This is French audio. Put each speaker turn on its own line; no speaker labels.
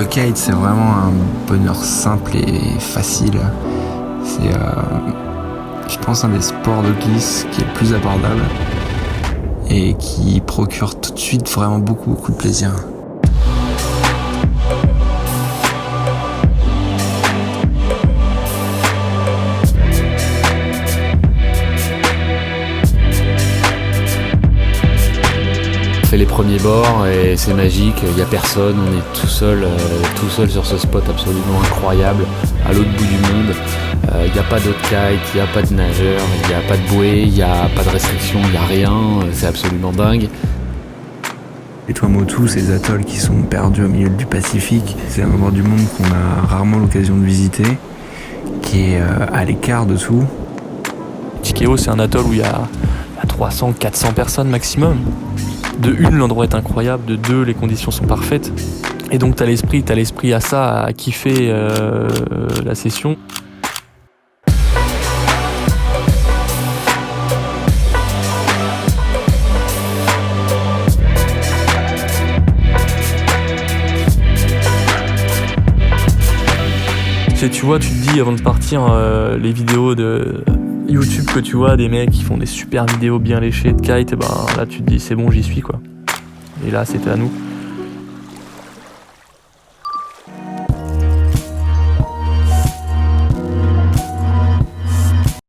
Le kite, c'est vraiment un bonheur simple et facile. C'est, je pense, un des sports de glisse qui est le plus abordable et qui procure tout de suite vraiment beaucoup de plaisir.
On fait les premiers bords et c'est magique, il n'y a personne, on est tout seul sur ce spot absolument incroyable, à l'autre bout du monde. Il n'y a pas d'autres kites, il n'y a pas de nageurs, il n'y a pas de bouée, il n'y a pas de restrictions, il n'y a rien, c'est absolument dingue.
Les Tuamotu, ces atolls qui sont perdus au milieu du Pacifique, c'est un endroit du monde qu'on a rarement l'occasion de visiter, qui est à l'écart de tout.
Tikeo, c'est un atoll où il y a 300-400 personnes maximum. De une, l'endroit est incroyable, de deux, les conditions sont parfaites. Et donc t'as l'esprit à ça, à kiffer la session. Tu vois, tu te dis avant de partir, les vidéos de YouTube que tu vois, des mecs qui font des super vidéos bien léchées de kite, et ben là tu te dis c'est bon, j'y suis quoi. Et là c'était à nous.